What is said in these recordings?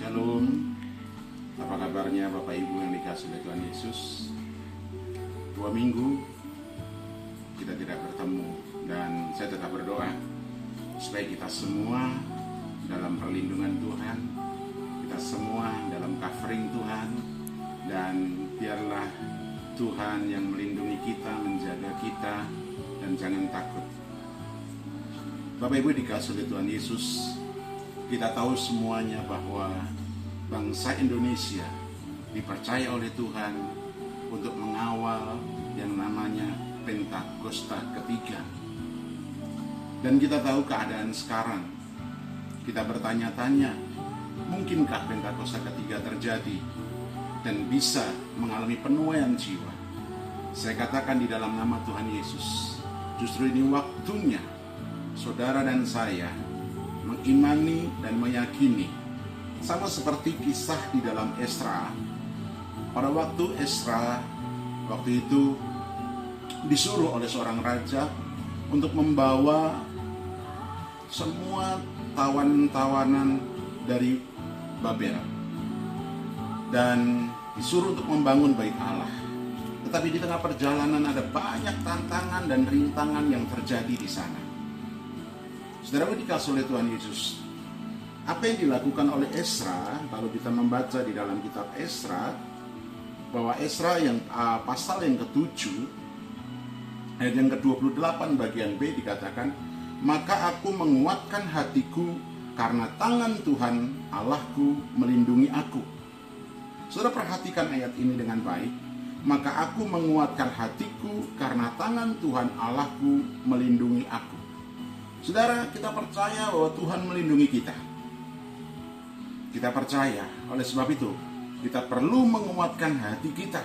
Shalom. Apa kabarnya Bapak Ibu yang dikasihi oleh Tuhan Yesus? 2 minggu kita tidak bertemu, dan saya tetap berdoa supaya kita semua dalam perlindungan Tuhan, kita semua dalam covering Tuhan, dan biarlah Tuhan yang melindungi kita, menjaga kita, dan jangan takut. Bapak Ibu dikasihi oleh Tuhan Yesus, kita tahu semuanya bahwa bangsa Indonesia dipercaya oleh Tuhan untuk mengawal yang namanya Pentakosta ketiga. Dan kita tahu keadaan sekarang. Kita bertanya-tanya, mungkinkah Pentakosta ketiga terjadi dan bisa mengalami penuaian jiwa? Saya katakan di dalam nama Tuhan Yesus, justru ini waktunya saudara dan saya mengimani dan meyakini, sama seperti kisah di dalam Esra. Pada waktu Esra waktu itu disuruh oleh seorang raja untuk membawa semua tawanan dari Babel dan disuruh untuk membangun bait Allah. Tetapi di tengah perjalanan ada banyak tantangan dan rintangan yang terjadi di sana. Saudara dikasihi oleh Tuhan Yesus, apa yang dilakukan oleh Esra, kalau kita membaca di dalam kitab Esra, bahwa Esra yang pasal yang ke-7 ayat yang ke-28 bagian B dikatakan, maka aku menguatkan hatiku karena tangan Tuhan Allahku melindungi aku. Saudara perhatikan ayat ini dengan baik. Maka aku menguatkan hatiku karena tangan Tuhan Allahku melindungi aku. Saudara, kita percaya bahwa Tuhan melindungi kita. Kita percaya, oleh sebab itu kita perlu menguatkan hati kita.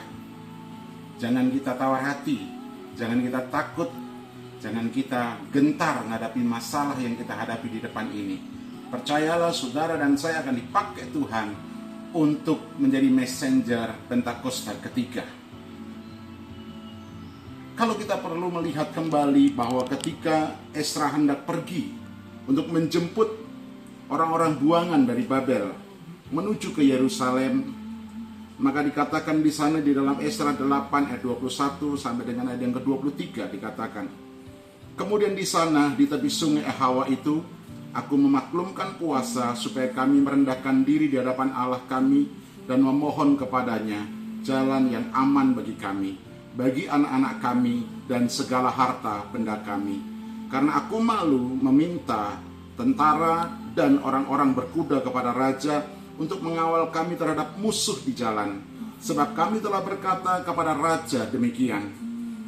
Jangan kita tawar hati, jangan kita takut, jangan kita gentar menghadapi masalah yang kita hadapi di depan ini. Percayalah saudara dan saya akan dipakai Tuhan untuk menjadi messenger Pentakosta ketiga. Kalau kita perlu melihat kembali bahwa ketika Esra hendak pergi untuk menjemput orang-orang buangan dari Babel menuju ke Yerusalem, maka dikatakan di sana di dalam Esra 8 ayat 21 sampai dengan ayat yang ke-23 dikatakan, kemudian di sana di tepi sungai Hawa itu aku memaklumkan puasa supaya kami merendahkan diri di hadapan Allah kami dan memohon kepadanya jalan yang aman bagi kami, bagi anak-anak kami dan segala harta benda kami. Karena aku malu meminta tentara dan orang-orang berkuda kepada raja untuk mengawal kami terhadap musuh di jalan. Sebab kami telah berkata kepada raja demikian,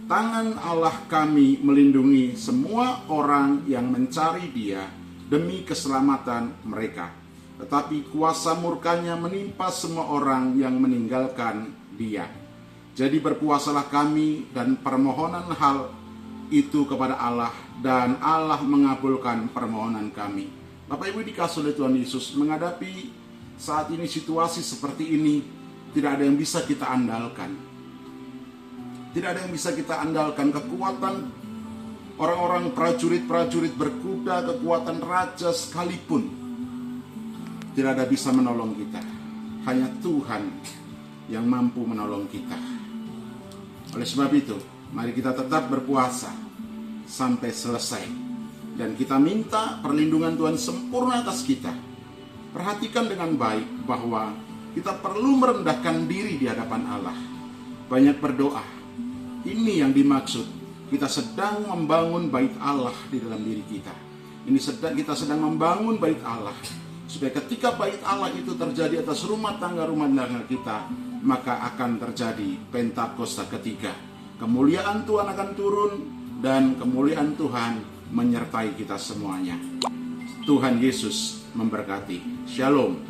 tangan Allah kami melindungi semua orang yang mencari dia demi keselamatan mereka. Tetapi kuasa murkanya menimpa semua orang yang meninggalkan dia. Jadi berpuasalah kami dan permohonan hal itu kepada Allah, dan Allah mengabulkan permohonan kami. Bapak Ibu dikasihi oleh Tuhan Yesus, menghadapi saat ini situasi seperti ini, tidak ada yang bisa kita andalkan. Tidak ada yang bisa kita andalkan. Kekuatan orang-orang prajurit-prajurit berkuda, kekuatan raja sekalipun tidak ada bisa menolong kita. Hanya Tuhan yang mampu menolong kita. Oleh sebab itu, mari kita tetap berpuasa sampai selesai. Dan kita minta perlindungan Tuhan sempurna atas kita. Perhatikan dengan baik bahwa kita perlu merendahkan diri di hadapan Allah. Banyak berdoa. Ini yang dimaksud. Kita sedang membangun bait Allah di dalam diri kita. Kita sedang membangun bait Allah. Supaya ketika bait Allah itu terjadi atas rumah tangga kita, maka akan terjadi Pentakosta ketiga. Kemuliaan Tuhan akan turun dan kemuliaan Tuhan menyertai kita semuanya. Tuhan Yesus memberkati. Shalom.